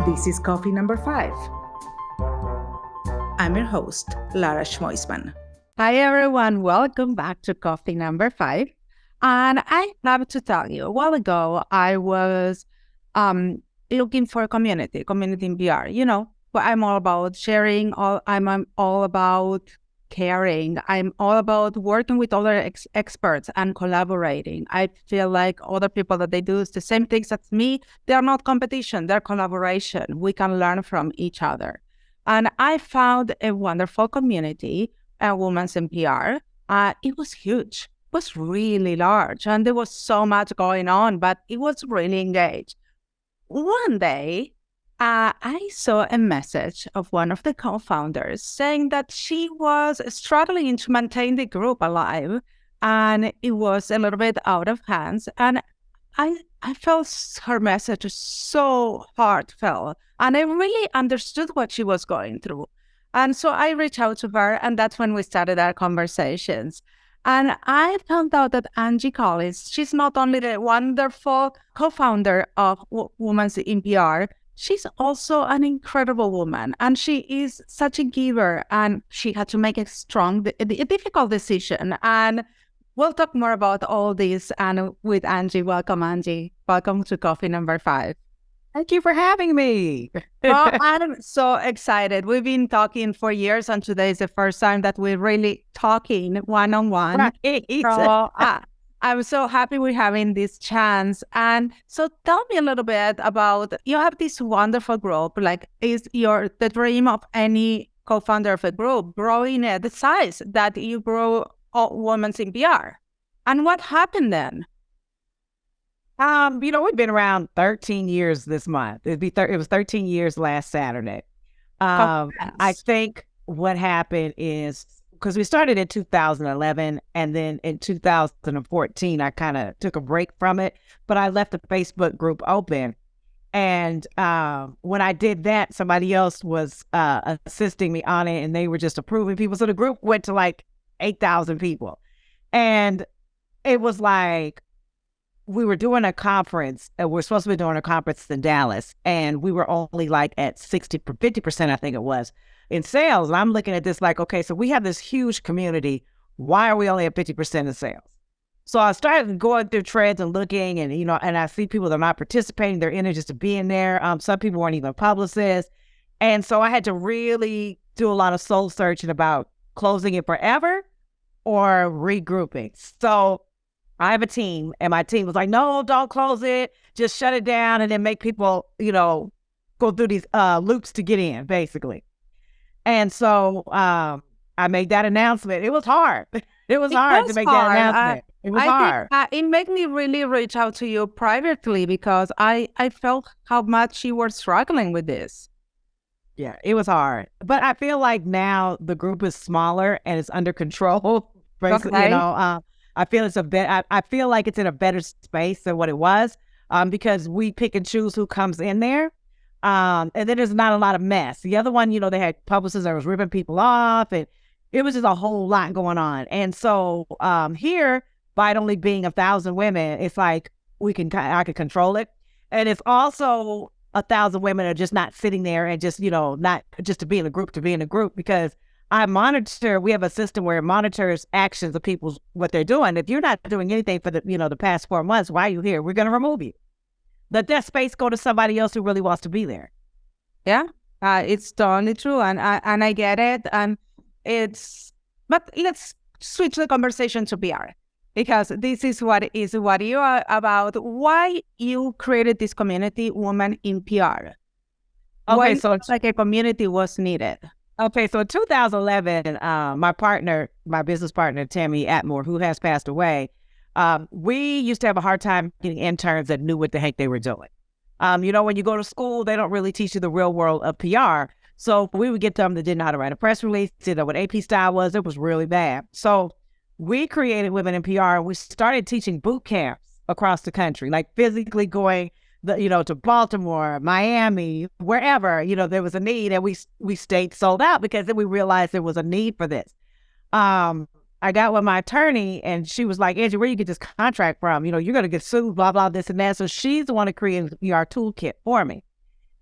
This is coffee number 5. I'm your host, Lara Schmoisman. Hi, everyone. Welcome back to coffee number 5. And I have to tell you, a while ago, I was looking for a community in PR. You know, but I'm all about sharing. I'm all about caring. I'm all about working with other experts and collaborating. I feel like other people that they do the same things as me, they're not competition, they're collaboration. We can learn from each other. And I found a wonderful community, Women's in PR. It was huge. It was really large. And there was so much going on, but it was really engaged. One day, I saw a message of one of the co-founders saying that she was struggling to maintain the group alive and it was a little bit out of hands. And I felt her message so heartfelt and I really understood what she was going through. And so I reached out to her and that's when we started our conversations. And I found out that Anje Collins, she's not only the wonderful co-founder of Women's in PR, she's also an incredible woman, and she is such a giver, and she had to make a difficult decision. And we'll talk more about all this and with Anje. Welcome, Anje. Welcome to coffee number 5. Thank you for having me. Well, I'm so excited. We've been talking for years, and today is the first time that we're really talking one-on-one. Right. So, I'm so happy we're having this chance. And so tell me a little bit about, you have this wonderful group, like is the dream of any co-founder of a group growing at the size that you grow Women's in PR. And what happened then? We've been around 13 years this month. It was 13 years last Saturday. I think what happened is, because we started in 2011, and then in 2014, I kind of took a break from it, but I left the Facebook group open. And when I did that, somebody else was assisting me on it, and they were just approving people. So the group went to like 8,000 people. And it was like, we were doing a conference, we're supposed to be doing a conference in Dallas, and we were only like at 50%, I think it was, in sales. And I'm looking at this like, okay, so we have this huge community. Why are we only at 50% in sales? So I started going through trends and looking, and and I see people that are not participating, they're in it just to be in there. Some people weren't even publicists. And so I had to really do a lot of soul searching about closing it forever or regrouping. So I have a team, and my team was like, no, don't close it. Just shut it down and then make people, go through these loops to get in, basically. And so I made that announcement. It was hard. It was hard to make that announcement. It was hard. It made me really reach out to you privately because I felt how much you were struggling with this. Yeah, it was hard. But I feel like now the group is smaller and it's under control. Basically, Okay. I feel I feel like it's in a better space than what it was, because we pick and choose who comes in there. And then there's not a lot of mess. The other one, they had publicists that was ripping people off, and it was just a whole lot going on. And so here, by it only being 1,000 women, it's like I can control it. And it's also 1,000 women are just not sitting there and just, not just to be in a group, because we have a system where it monitors actions of people, what they're doing. If you're not doing anything for the past 4 months, why are you here? We're going to remove you. Let that space go to somebody else who really wants to be there. Yeah, it's totally true. And I get it. But let's switch the conversation to PR, because this is what you are about. Why you created this community, Women in PR? Okay, so it's like a community was needed. Okay, so in 2011, my business partner, Tammy Atmore, who has passed away, we used to have a hard time getting interns that knew what the heck they were doing. When you go to school, they don't really teach you the real world of PR. So we would get them that didn't know how to write a press release, didn't know what AP style was. It was really bad. So we created Women in PR, and we started teaching boot camps across the country, like physically going to Baltimore, Miami, wherever, there was a need, and we stayed sold out because then we realized there was a need for this. I got with my attorney, and she was like, Angie, where you get this contract from? You're going to get sued, blah, blah, this and that. So she's the one that created the PR toolkit for me.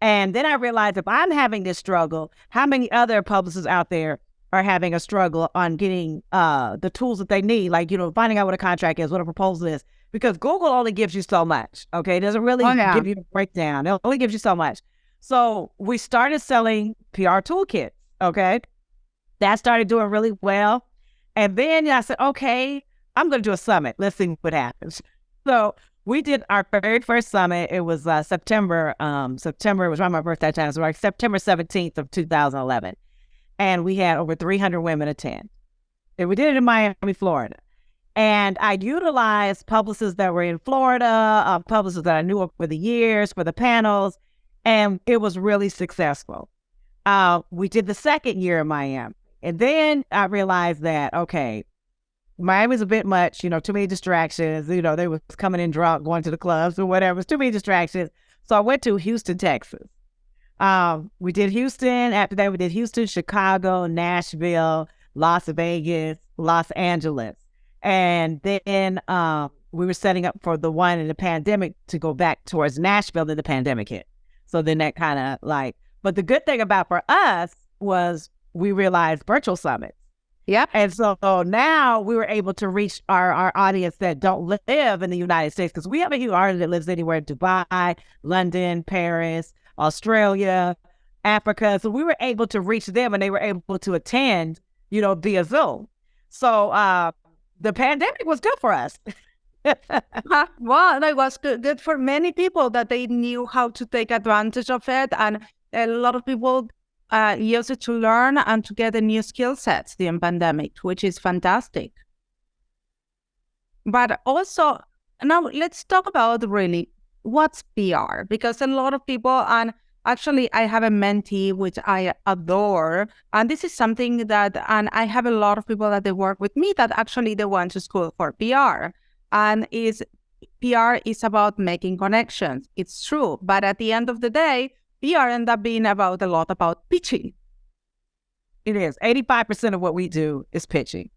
And then I realized if I'm having this struggle, how many other publicists out there are having a struggle on getting the tools that they need, like, finding out what a contract is, what a proposal is, because Google only gives you so much. Okay. It doesn't really give you a breakdown. It only gives you so much. So we started selling PR toolkits. Okay. That started doing really well. And then I said, okay, I'm going to do a summit. Let's see what happens. So we did our very first summit. It was September. September was around my birthday time. So like September 17th of 2011. And we had over 300 women attend. And we did it in Miami, Florida. And I utilized publicists that were in Florida, publicists that I knew over the years for the panels. And it was really successful. We did the second year in Miami. And then I realized that, okay, Miami's a bit much, too many distractions. They was coming in drunk, going to the clubs or whatever. It was too many distractions. So I went to Houston, Texas. We did Houston. After that, we did Houston, Chicago, Nashville, Las Vegas, Los Angeles. And then we were setting up for the one in the pandemic to go back towards Nashville, then the pandemic hit. So then that kind of but the good thing about for us was we realized virtual summits. Yep. And so now we were able to reach our audience that don't live in the United States, because we have a huge audience that lives anywhere in Dubai, London, Paris, Australia, Africa. So we were able to reach them, and they were able to attend, via Zoom. So the pandemic was good for us. Well, it was good for many people that they knew how to take advantage of it. And a lot of people use it to learn and to get a new skill sets during pandemic, which is fantastic. But also, now let's talk about really what's PR, because a lot of people, and actually I have a mentee which I adore, and this is something that, and I have a lot of people that they work with me that actually they went to school for PR, and PR is about making connections. It's true, but at the end of the day, PR ends up being a lot about pitching. It is. 85% of what we do is pitching.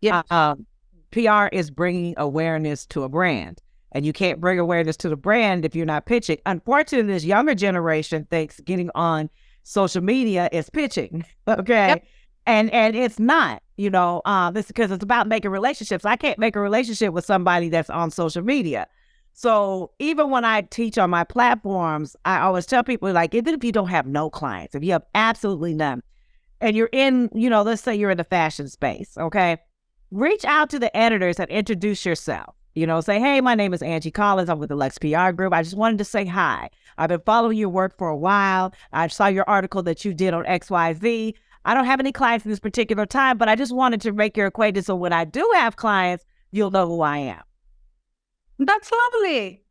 Yeah. PR is bringing awareness to a brand. And you can't bring awareness to the brand if you're not pitching. Unfortunately, this younger generation thinks getting on social media is pitching. Okay. Yep. And it's not, this because it's about making relationships. I can't make a relationship with somebody that's on social media. So even when I teach on my platforms, I always tell people, even if you don't have no clients, if you have absolutely none, and you're in, let's say you're in the fashion space, okay, reach out to the editors and introduce yourself. Say, hey, my name is Anje Collins. I'm with the Lex PR Group. I just wanted to say hi. I've been following your work for a while. I saw your article that you did on XYZ. I don't have any clients at this particular time, but I just wanted to make your acquaintance. So when I do have clients, you'll know who I am. That's lovely.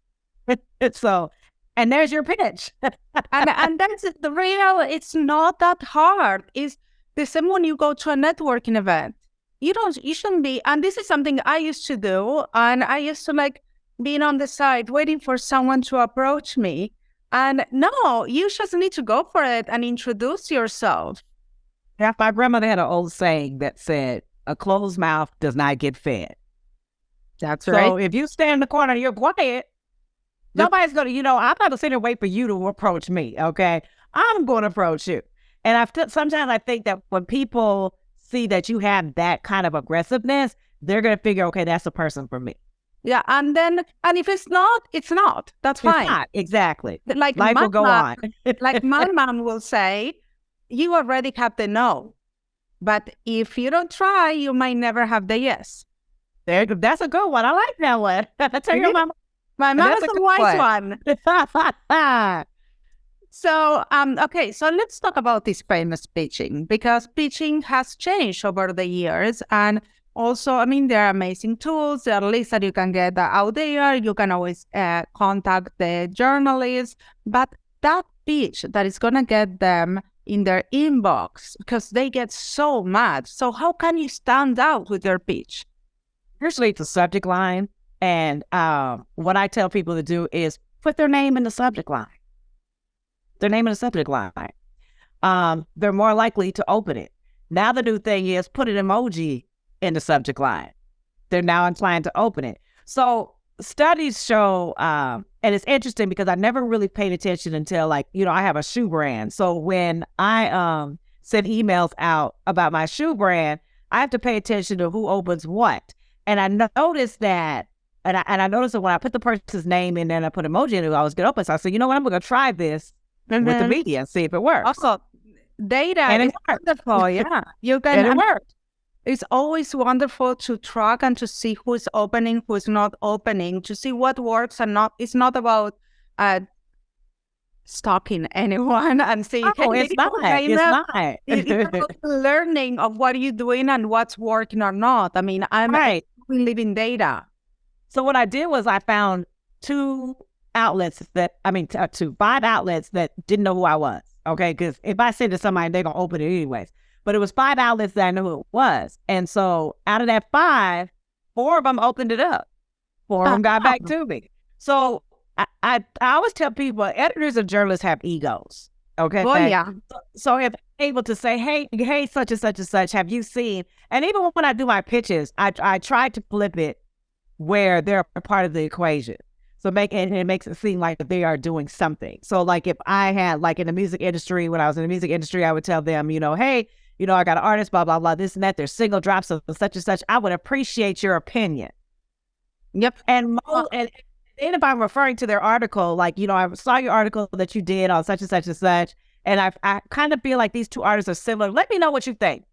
And there's your pitch. and that's the real, it's not that hard. It's the same when you go to a networking event. You shouldn't be, and this is something I used to do, and I used to being on the side, waiting for someone to approach me. And no, you just need to go for it and introduce yourself. Yeah, my grandmother had an old saying that said, a closed mouth does not get fed. That's right. So if you stand in the corner and you're quiet, nobody's going to, I'm not going to sit and wait for you to approach me, okay? I'm going to approach you. And sometimes I think that when people see that you have that kind of aggressiveness, they're going to figure, okay, that's a person for me. Yeah, and if it's not, it's not. That's fine. It's not, exactly. Life will go on. Like my mom will say, you already have the no. But if you don't try, you might never have the yes. That's a good one. I like that one. I tell your mama. My mom is a wise one. So, okay, so let's talk about this famous pitching, because pitching has changed over the years. And also, there are amazing tools. There are lists that you can get out there. You can always contact the journalists. But that pitch that is going to get them in their inbox, because they get so mad. So how can you stand out with your pitch? Usually it's a subject line. And what I tell people to do is put their name in the subject line. Their name in the subject line. They're more likely to open it. Now the new thing is put an emoji in the subject line. They're now inclined to open it. So studies show, and it's interesting because I never really paid attention until like, I have a shoe brand. So when I send emails out about my shoe brand, I have to pay attention to who opens what. And I noticed that, and I noticed that when I put the person's name in there and I put emoji in it, I was going to open. So I said, you know what, I'm going to try this with the media and see if it works. Also, data is wonderful. Yeah, you can. And it worked. It's always wonderful to track and to see who's opening, who's not opening, to see what works and not. It's not about stalking anyone and saying, it's not. It's not. It's about learning of what you're doing and what's working or not. I mean, we live in data. So what I did was I found 5 outlets that didn't know who I was. Okay, because if I send it to somebody, they're going to open it anyways. But it was 5 outlets that I knew who it was. And so out of that 5, 4 of them opened it up. 4 of them got back to me. So I always tell people, editors and journalists have egos. Okay. Well, yeah. So if I'm able to say, hey, such and such and such, have you seen? And even when I do my pitches, I try to flip it where they're a part of the equation. So it makes it seem like they are doing something. So like if I had like in the music industry, when I was in the music industry, I would tell them, hey, I got an artist, blah, blah, blah, this and that. There's single drops of such and such. I would appreciate your opinion. Yep. And if I'm referring to their article, like, I saw your article that you did on such and such and such, and I kind of feel like these 2 artists are similar. Let me know what you think.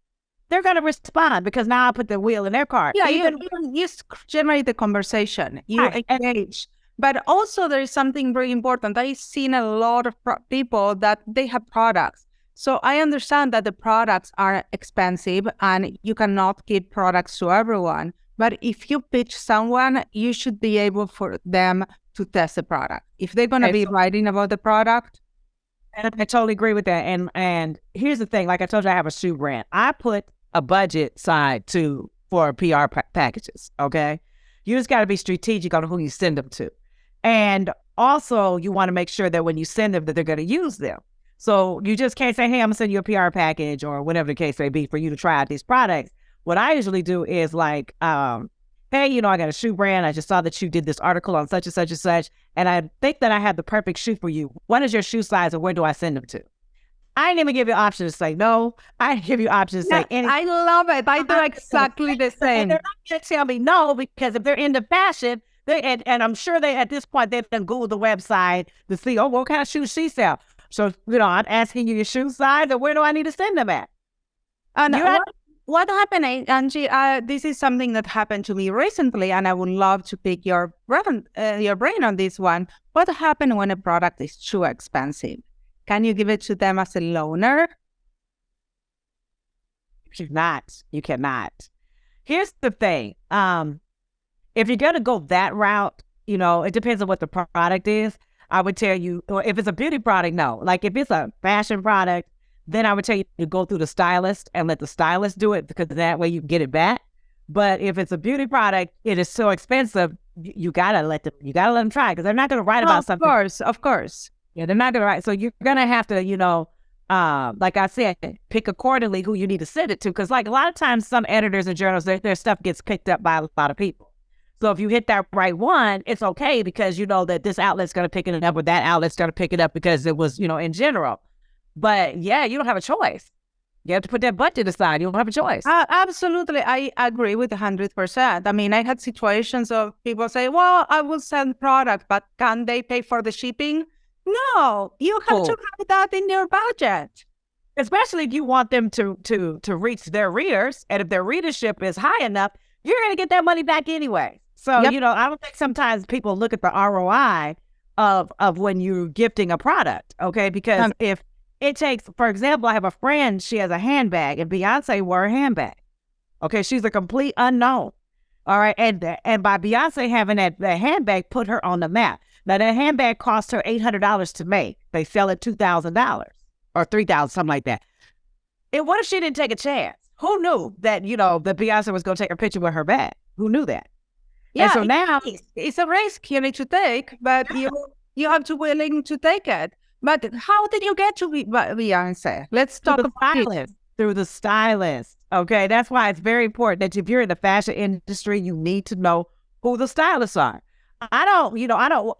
They're going to respond because now I put the wheel in their cart. Yeah, you generate the conversation. You engage. But also there is something very important. I've seen a lot of people that they have products. So I understand that the products are expensive and you cannot give products to everyone. But if you pitch someone, you should be able for them to test the product. If they're going to be writing about the product. And I totally agree with that. And here's the thing. Like I told you, I have a shoe brand. I put a budget side for PR packages. Okay. You just got to be strategic on who you send them to. And also you want to make sure that when you send them that they're going to use them. So you just can't say, hey, I'm going to send you a PR package or whatever the case may be for you to try out these products. What I usually do is like, hey, I got a shoe brand. I just saw that you did this article on such and such and such. And I think that I have the perfect shoe for you. What is your shoe size and where do I send them to? I didn't even give you an option to say no. I didn't give you an option to say anything. I love it. I do exactly the same. And they're not going to tell me no because if they're into fashion, and I'm sure they at this point they've done Google the website to see, what kind of shoes she sell. So, I'm asking you your shoe size and where do I need to send them at? And what happened, Angie? This is something that happened to me recently, and I would love to pick your brain on this one. What happened when a product is too expensive? Can you give it to them as a loaner? You cannot. Here's the thing. If you're going to go that route, it depends on what the product is. I would tell you, if it's a beauty product, no. Like if it's a fashion product, then I would tell you to go through the stylist and let the stylist do it because that way you get it back. But if it's a beauty product, it is so expensive, you gotta let them try because they're not going to write about something. Of course. Yeah, they're not going to write. So you're going to have to, like I said, pick accordingly who you need to send it to. Because like a lot of times some editors and journals, their stuff gets picked up by a lot of people. So if you hit that right one, it's okay because you know that this outlet's going to pick it up or that outlet's going to pick it up because it was, in general. But yeah, you don't have a choice. You have to put that budget aside. You don't have a choice. Absolutely. I agree with 100%. I mean, I had situations of people say, well, I will send product, but can they pay for the shipping? No, you have to have that in your budget. Especially if you want them to reach their readers. And if their readership is high enough, you're going to get that money back anyway. So, I don't think sometimes people look at the ROI of when you're gifting a product, okay? Because if it takes, for example, I have a friend, she has a handbag, and Beyonce wore a handbag. Okay, she's a complete unknown. All right, and by Beyonce having that handbag put her on the map. Now, that handbag cost her $800 to make. They sell it $2,000 or $3,000, something like that. And what if she didn't take a chance? Who knew that, that Beyonce was going to take a picture with her bag? Who knew that? Yeah, and so now it's a risk you need to take, but you have to be willing to take it. But how did you get to Beyonce? Let's talk about it. Through the stylist. Okay, that's why it's very important that if you're in the fashion industry, you need to know who the stylists are. I don't,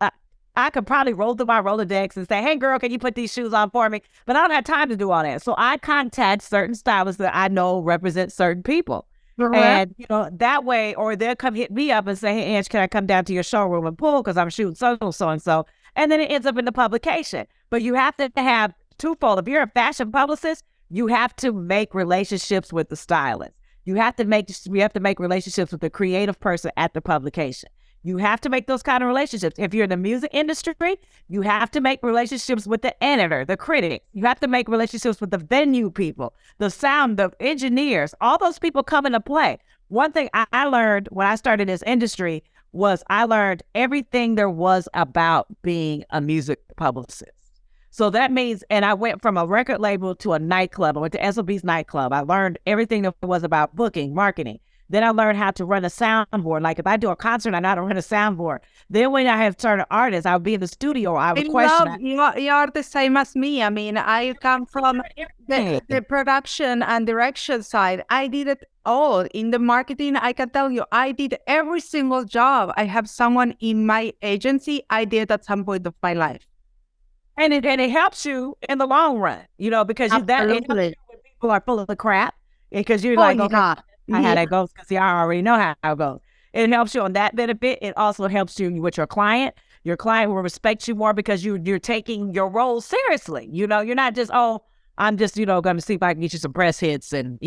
I could probably roll through my Rolodex and say, hey, girl, can you put these shoes on for me? But I don't have time to do all that. So I contact certain stylists that I know represent certain people. Correct. And, that way, or they'll come hit me up and say, hey, Ange, can I come down to your showroom and pull because I'm shooting so-and-so. And then it ends up in the publication. But you have to have twofold. If you're a fashion publicist, you have to make relationships with the stylist. We have to make relationships with the creative person at the publication. You have to make those kind of relationships. If you're in the music industry, you have to make relationships with the editor, the critic. You have to make relationships with the venue people, the sound, the engineers. All those people come into play. One thing I learned when I started this industry was I learned everything there was about being a music publicist. So that means, and I went from a record label to a nightclub. I went to SOB's nightclub. I learned everything that was about booking, marketing. Then I learned how to run a soundboard. Like if I do a concert, I know how to run a soundboard. Then when I have certain artists, I would be in the studio. I would question. You are the same as me. I mean, I come from the production and direction side. I did it all. In the marketing, I can tell you, I did every single job. I have someone in my agency I did at some point of my life. And it helps you in the long run, because when people are full of the crap, because you're like, okay, how that goes, because I already know how it goes. It helps you on that benefit. It also helps you with your client. Your client will respect you more because you're taking your role seriously. You're not just, I'm just, going to see if I can get you some press hits and,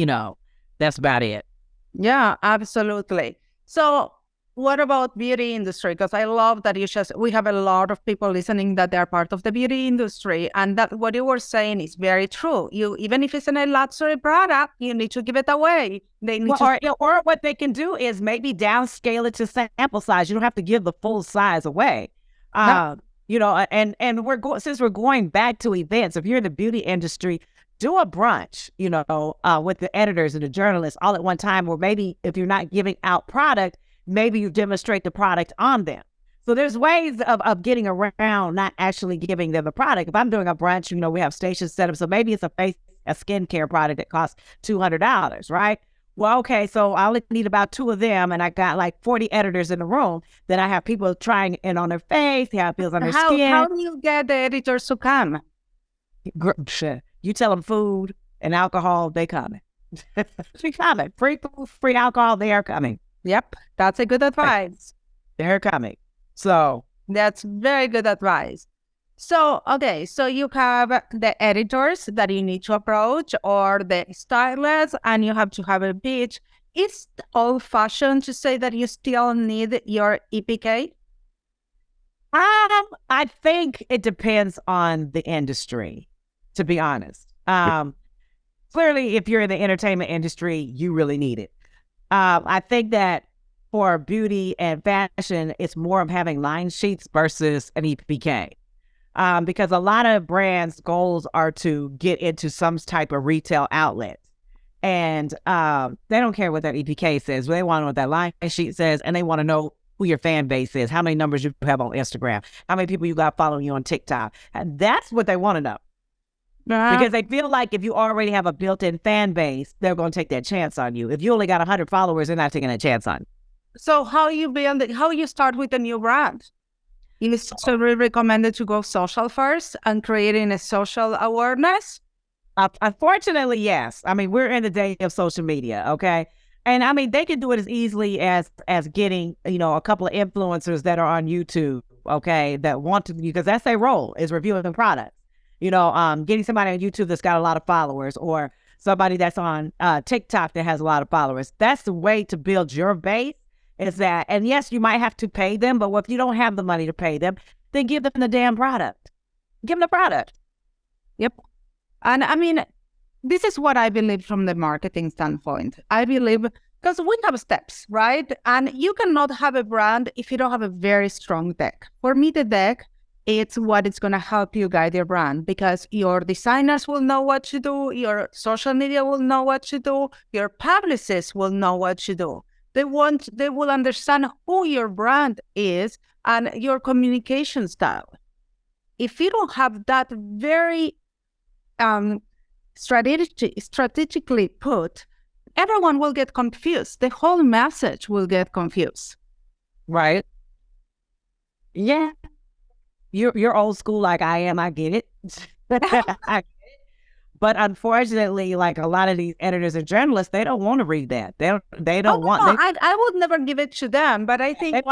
that's about it. Yeah, absolutely. So what about beauty industry? Because I love that we have a lot of people listening that they're part of the beauty industry, and that what you were saying is very true. Even if it's in a luxury product, you need to give it away. They need or what they can do is maybe downscale it to sample size. You don't have to give the full size away. And since we're going back to events, if you're in the beauty industry, do a brunch, with the editors and the journalists all at one time, or maybe if you're not giving out product, maybe you demonstrate the product on them. So there's ways of getting around not actually giving them the product. If I'm doing a brunch, we have stations set up. So maybe it's a skincare product that costs $200, right? Well, okay, so I only need about 2 of them, and I got like 40 editors in the room. Then I have people trying it on their face, how it feels on their skin. How do you get the editors to come? You tell them food and alcohol, they coming. They coming. Free food, free alcohol, they are coming. Yep, that's a good advice. They're coming. So that's very good advice. So, okay, so you have the editors that you need to approach or the stylists, and you have to have a pitch. It's old-fashioned to say that you still need your EPK? I think it depends on the industry, to be honest. Clearly, if you're in the entertainment industry, you really need it. I think that for beauty and fashion, it's more of having line sheets versus an EPK. Because a lot of brands' goals are to get into some type of retail outlet. And they don't care what that EPK says. They want to know what that line sheet says, and they want to know who your fan base is, how many numbers you have on Instagram, how many people you got following you on TikTok. And that's what they want to know. Because they feel like if you already have a built-in fan base, they're going to take that chance on you. If you only got 100 followers, they're not taking that chance on you. So how you start with a new brand? It's really recommended to go social first and creating a social awareness? Unfortunately, yes. I mean, we're in the day of social media, okay? And I mean, they can do it as easily as getting, a couple of influencers that are on YouTube, okay, that want to, because that's their role, is reviewing the products. Getting somebody on YouTube that's got a lot of followers, or somebody that's on TikTok that has a lot of followers. That's the way to build your base, is that, and yes, you might have to pay them, but if you don't have the money to pay them, then give them the damn product. Give them the product. Yep. And I mean, this is what I believe from the marketing standpoint. I believe, because we have steps, right? And you cannot have a brand if you don't have a very strong deck. For me, the deck, it's what is going to help you guide your brand, because your designers will know what to do, your social media will know what to do, your publicists will know what to do. They will understand who your brand is and your communication style. If you don't have that very strategically put, everyone will get confused. The whole message will get confused. Right. Yeah, you're old school like I am. I get it. But unfortunately, like a lot of these editors and journalists, they don't want to read that. They Oh, don't want. no, I would never give it to them, but I think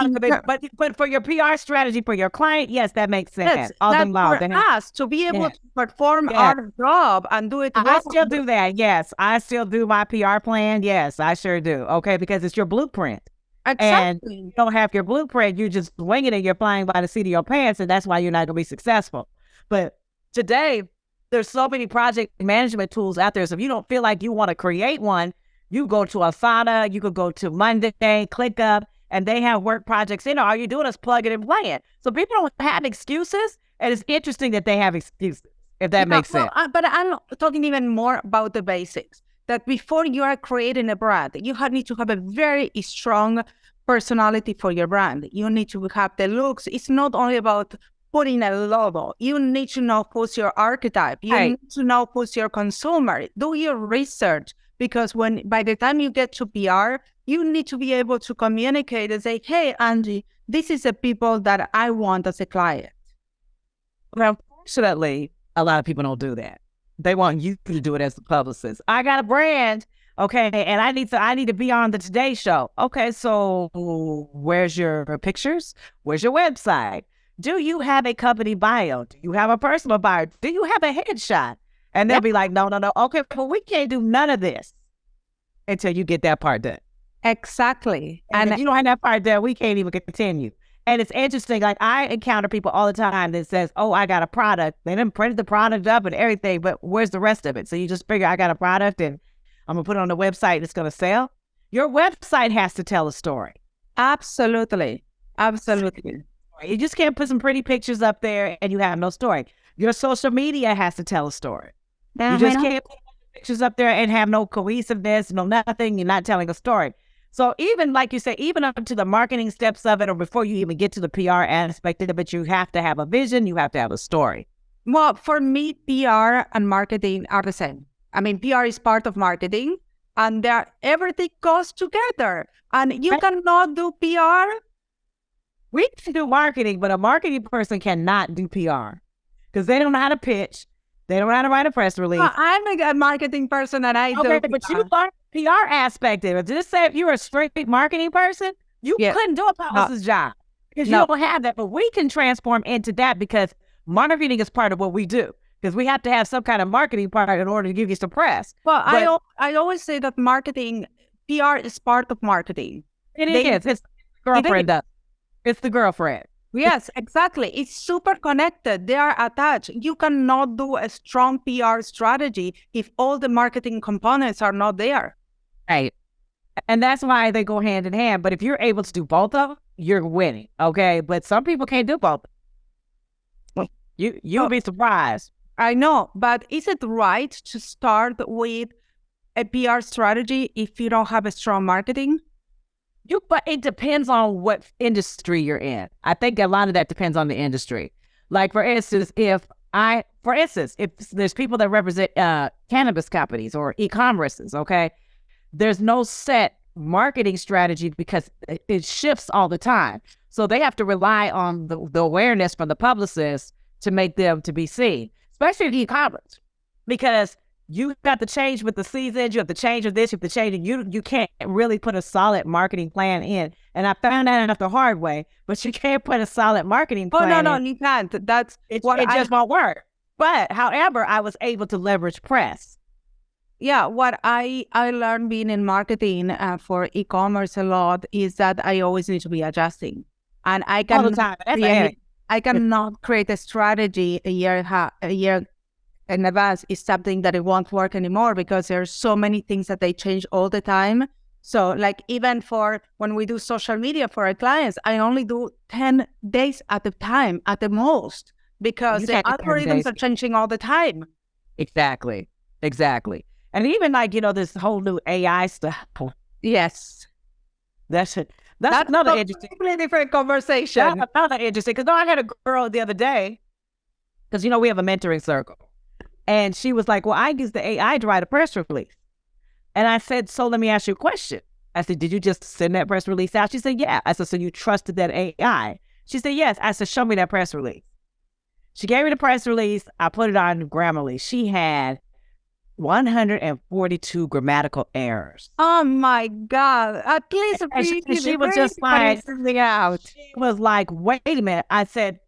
But for your PR strategy for your client, yes, that makes sense. yes, All that's them laws. for us to be able Yeah. to perform Yeah. our job and do it I well. still do that. Yes, I still do my PR plan. Yes, I sure do. Okay, because it's your blueprint. And Exactly. you don't have your blueprint, you're just winging it, you're flying by the seat of your pants, and that's why you're not going to be successful. But today, there's so many project management tools out there. So if you don't feel like you want to create one, you go to Asana, you could go to Monday, ClickUp, and they have work projects in. All you're doing is plug it and play it. So people don't have excuses, and it's interesting that they have excuses, if that makes sense. But I'm talking even more about the basics. That before you are creating a brand, you need to have a very strong personality for your brand. You need to have the looks. It's not only about putting a logo. You need to know who's your archetype. You need to know who's your consumer. Do your research, because by the time you get to PR, you need to be able to communicate and say, hey, Angie, this is the people that I want as a client. Well, unfortunately, a lot of people don't do that. They want you to do it as a publicist. I got a brand, okay, and I need to be on the Today Show. Okay, so where's your pictures? Where's your website? Do you have a company bio? Do you have a personal bio? Do you have a headshot? And they'll be like, no. Okay, well, we can't do none of this until you get that part done. Exactly. And if you don't have that part done, we can't even continue. And it's interesting, like I encounter people all the time that says, oh, I got a product. They done printed the product up and everything, but where's the rest of it? So you just figure I got a product and I'm going to put it on the website and it's going to sell. Your website has to tell a story. Absolutely. Absolutely. You just can't put some pretty pictures up there and you have no story. Your social media has to tell a story. You just can't put pictures up there and have no cohesiveness, no nothing. You're not telling a story. So even like you say, even up to the marketing steps of it, or before you even get to the PR aspect of it, you have to have a vision. You have to have a story. Well, for me, PR and marketing are the same. I mean, PR is part of marketing, and everything goes together. And you cannot do PR. We can do marketing, but a marketing person cannot do PR because they don't know how to pitch. They don't know how to write a press release. Well, I'm a marketing person and I do PR. But you learn PR aspect of it. Just say if you're a straight marketing person, you couldn't do a publicist's job because you don't have that. But we can transform into that because marketing is part of what we do. Because we have to have some kind of marketing part in order to give you some press. Well, I always say that PR is part of marketing. It is. It's the girlfriend. It's the girlfriend. Yes, exactly. It's super connected. They are attached. You cannot do a strong PR strategy if all the marketing components are not there. Right. And that's why they go hand in hand. But if you're able to do both of them, you're winning. Okay. But some people can't do both. You'll be surprised. I know. But is it right to start with a PR strategy if you don't have a strong marketing? But it depends on what industry you're in. I think a lot of that depends on the industry. Like, for instance, if there's people that represent cannabis companies or e-commerces, okay, there's no set marketing strategy because it shifts all the time. So they have to rely on the awareness from the publicists to make them to be seen, especially in e-commerce, because you got to change with the seasons. You have to change with this. You have to change, and you can't really put a solid marketing plan in. And I found that out the hard way. But you can't put a solid marketing plan. Oh no, you can't. It just won't work. But however, I was able to leverage press. Yeah, what I learned being in marketing for e-commerce a lot is that I always need to be adjusting, and I cannot create a strategy a year in advance. Is something that it won't work anymore because there's so many things that they change all the time. So like even for when we do social media for our clients, I only do 10 days at a time at the most because the algorithms are changing all the time. Exactly. And even like, this whole new AI stuff. Yes. That's another interesting. Completely different conversation. That's another interesting. Because I had a girl the other day, because, we have a mentoring circle. And she was like, well, I use the AI to write a press release. And I said, so let me ask you a question. I said, did you just send that press release out? She said, yeah. I said, so you trusted that AI? She said, yes. I said, show me that press release. She gave me the press release. I put it on Grammarly. She had 142 grammatical errors. Oh my God. At least she was just like, something out. She was like, wait a minute. I said,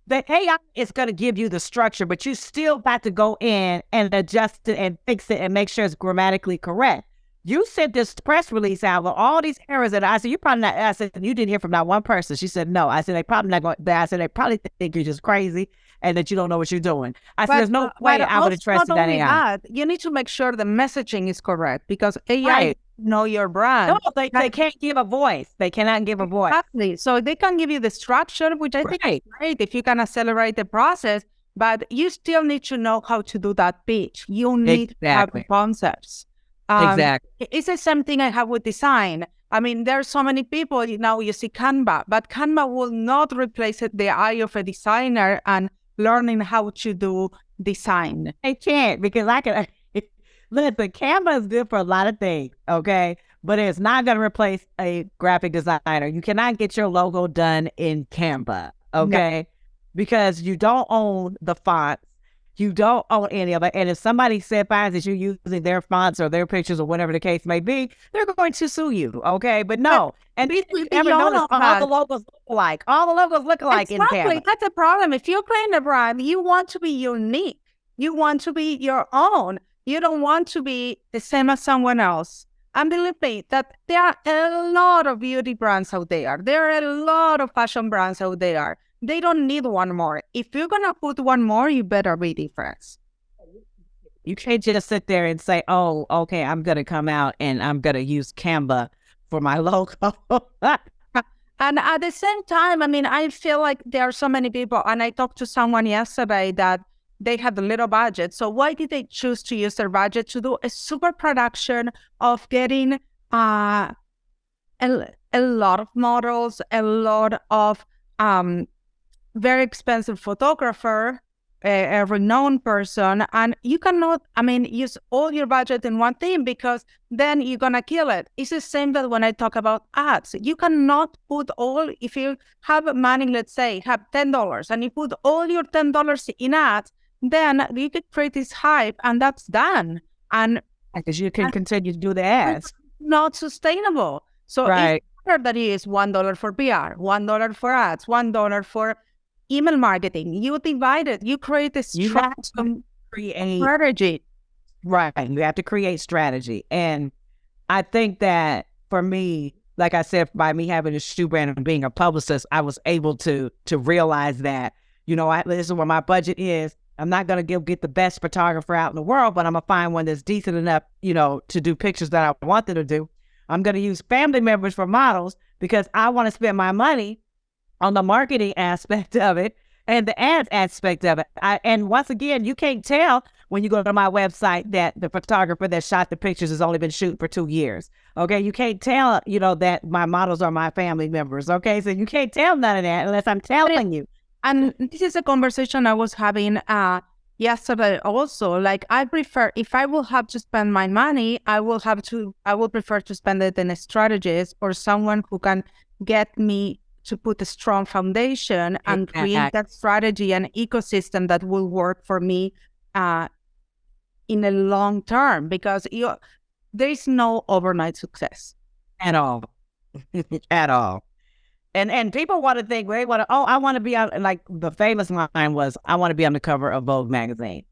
the AI is going to give you the structure, but you still got to go in and adjust it and fix it and make sure it's grammatically correct. You sent this press release out with all these errors, and I said, you're probably not. I said, you didn't hear from not one person. She said, no. I said, they probably not going. I said, they probably think you're just crazy and that you don't know what you're doing. I said, there's no way I would have trusted that AI. That, you need to make sure the messaging is correct because AI know your brand. No, they can't give a voice. They cannot give a voice. Exactly. So they can give you the structure, which I think is great if you can accelerate the process, but you still need to know how to do that pitch. You need to have the concepts. Exactly. It's the same thing I have with design. I mean, there are so many people, now you see Canva, but Canva will not replace the eye of a designer and learning how to do design. They can't because I can... Listen, Canva is good for a lot of things, okay? But it's not going to replace a graphic designer. You cannot get your logo done in Canva, okay? No. Because you don't own the fonts. You don't own any of it. And if somebody finds that you're using their fonts or their pictures or whatever the case may be, they're going to sue you, okay? But no. And ever notice all the logos look alike. All the logos look alike in Canva. Exactly. That's the problem. If you're creating a brand, you want to be unique. You want to be your own. You don't want to be the same as someone else. And believe me, that there are a lot of beauty brands out there. There are a lot of fashion brands out there. They don't need one more. If you're going to put one more, you better be different. You can't just sit there and say, oh, okay, I'm going to come out and I'm going to use Canva for my logo. And at the same time, I mean, I feel like there are so many people, and I talked to someone yesterday that they had a little budget. So why did they choose to use their budget to do a super production of getting a lot of models, a lot of very expensive photographer, a renowned person, and you cannot, I mean, use all your budget in one thing because then you're gonna kill it. It's the same that when I talk about ads, you cannot put all, if you have money, let's say, have $10, and you put all your $10 in ads, then you could create this hype and that's done. And because you can continue to do the ads. Not sustainable. So it's better that it is $1 for PR, $1 for ads, $1 for email marketing. You divide it. You create a strategy. Right. You have to create strategy. And I think that for me, like I said, by me having a shoe brand and being a publicist, I was able to realize that, this is where my budget is. I'm not going to get the best photographer out in the world, but I'm going to find one that's decent enough, to do pictures that I want them to do. I'm going to use family members for models because I want to spend my money on the marketing aspect of it and the ads aspect of it. And once again, you can't tell when you go to my website that the photographer that shot the pictures has only been shooting for 2 years. Okay. You can't tell, that my models are my family members. Okay. So you can't tell none of that unless I'm telling you. And this is a conversation I was having yesterday also. Like, I prefer, if I will have to spend my money, I will prefer to spend it in a strategist or someone who can get me to put a strong foundation and create that strategy and ecosystem that will work for me in a long term, because there is no overnight success. At all. At all. And people want to think, I want to be on, like the famous line was, I want to be on the cover of Vogue magazine.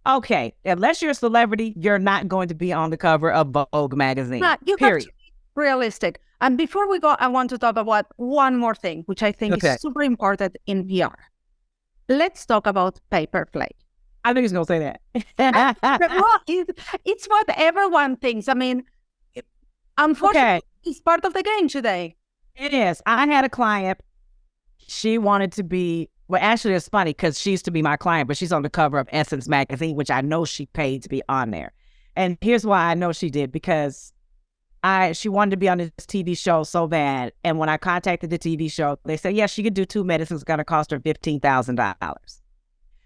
Okay, unless you're a celebrity, you're not going to be on the cover of Vogue magazine. You period. Have to be realistic. And before we go, I want to talk about one more thing, which I think is super important in PR. Let's talk about paper plate. I think he's going to say that. It's what everyone thinks. I mean, unfortunately, it's part of the game today. It is. I had a client. She wanted to be, well, actually, it's funny because she used to be my client, but she's on the cover of Essence magazine, which I know she paid to be on there. And here's why I know she did, because she wanted to be on this TV show so bad. And when I contacted the TV show, they said, she could do 2 minutes. It's going to cost her $15,000.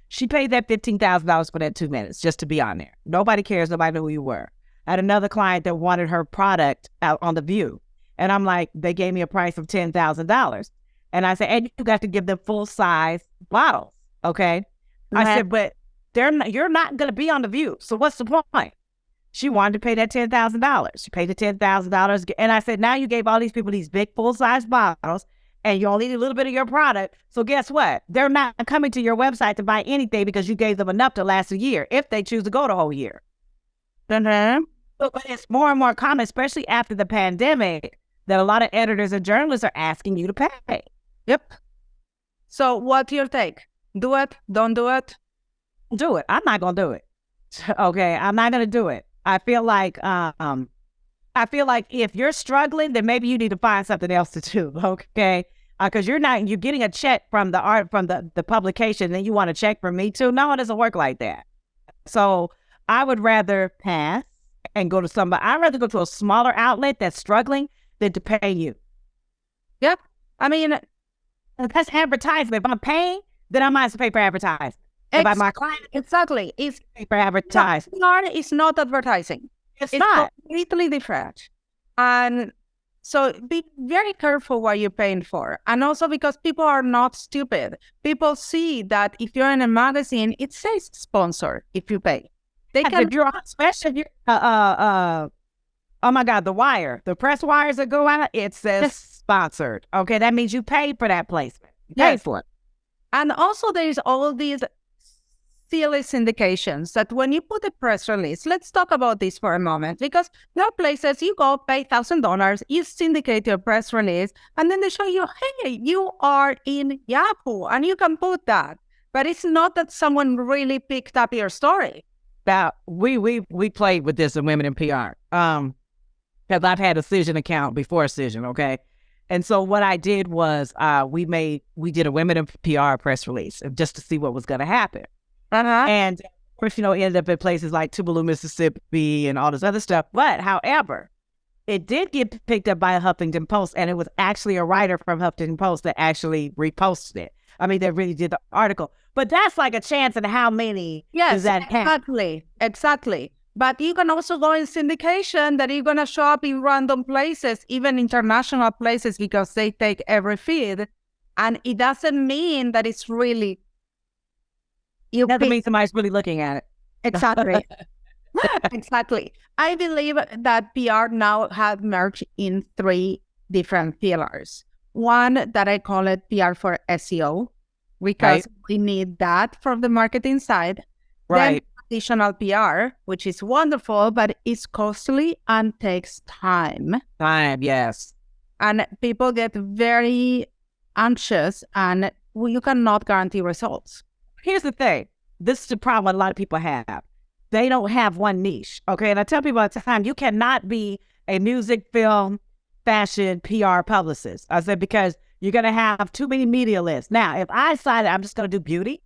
She paid that $15,000 for that 2 minutes just to be on there. Nobody cares. Nobody knew who you were. I had another client that wanted her product out on The View. And I'm like, they gave me a price of $10,000. And I said, and you got to give them full size bottles. Okay. I said, but you're not going to be on The View. So what's the point? She wanted to pay that $10,000. She paid the $10,000. And I said, now you gave all these people these big full size bottles and you only need a little bit of your product. So guess what? They're not coming to your website to buy anything because you gave them enough to last a year if they choose to go the whole year. Mm-hmm. But it's more and more common, especially after the pandemic, that a lot of editors and journalists are asking you to pay. Yep. So what's your take? Do it? Don't do it? Do it. I'm not going to do it. Okay. I'm not going to do it. I feel like if you're struggling, then maybe you need to find something else to do. Okay. Because you're getting a check from the publication and you want a check from me too. No, it doesn't work like that. So I would rather pass and go to somebody. I'd rather go to a smaller outlet that's struggling than to pay you. Yep. I mean, that's advertisement. If I'm paying, then I might as well pay for advertising. If I'm my client, exactly. It's pay for advertising. It's not advertising. It's not. Completely different. And so be very careful what you're paying for. And also because people are not stupid. People see that if you're in a magazine, it says sponsor if you pay. They can. If you're on special, oh my God, The Wire, the press wires that go out, it says sponsored. Okay, that means you paid for that placement. You paid for it. And also there's all these silly syndications that when you put a press release, let's talk about this for a moment, because there are places you go pay $1,000, you syndicate your press release, and then they show you, hey, you are in Yahoo, and you can put that. But it's not that someone really picked up your story. Now, we played with this in Women in PR. Because I've had a Cision account before Cision, okay? And so what I did was we did a Women in PR press release just to see what was going to happen. And of course, ended up in places like Tupelo, Mississippi and all this other stuff. But however, it did get picked up by a Huffington Post, and it was actually a writer from Huffington Post that actually reposted it. I mean, that really did the article. But that's like a chance in how many does that have? Exactly. But you can also go in syndication that you're going to show up in random places, even international places, because they take every feed. And it doesn't mean that it's really... It doesn't mean somebody's really looking at it. Exactly. Exactly. I believe that PR now have merged in 3 different pillars. One that I call it PR for SEO, because we need that from the marketing side. Right. Then additional PR, which is wonderful, but it's costly and takes time. Yes. And people get very anxious and you cannot guarantee results. Here's the thing. This is the problem a lot of people have. They don't have one niche. Okay. And I tell people all the time, you cannot be a music, film, fashion, PR publicist. I said, because you're going to have too many media lists. Now, if I decided I'm just going to do beauty,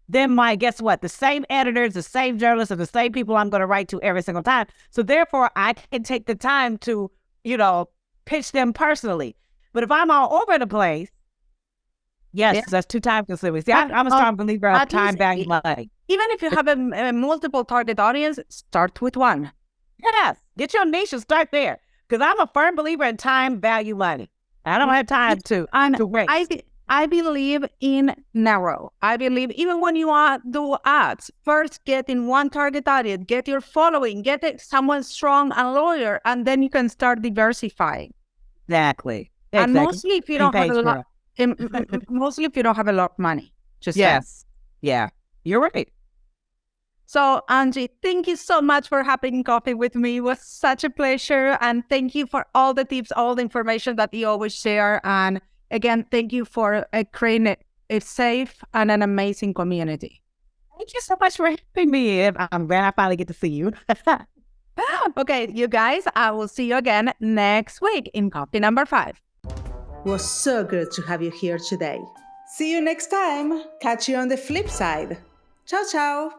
then guess what? The same editors, the same journalists, and the same people I'm going to write to every single time. So therefore, I can take the time to, pitch them personally. But if I'm all over the place, that's too time consuming. See, I'm a strong believer of time, value, money. Even if you have a multiple target audience, start with one. Yes. Get your niche and start there. Because I'm a firm believer in time, value, money. I don't have time to waste. I believe in narrow. I believe even when you do ads, first get in one target audience, get your following, get someone strong and loyal, and then you can start diversifying. Exactly. And mostly if you don't have a lot, of money. Yeah, you're right. So, Angie, thank you so much for having coffee with me. It was such a pleasure. And thank you for all the tips, all the information that you always share. And again, thank you for creating a safe and an amazing community. Thank you so much for having me. I'm glad I finally get to see you. Okay, you guys, I will see you again next week in Coffee Number 5. It was so good to have you here today. See you next time. Catch you on the flip side. Ciao, ciao.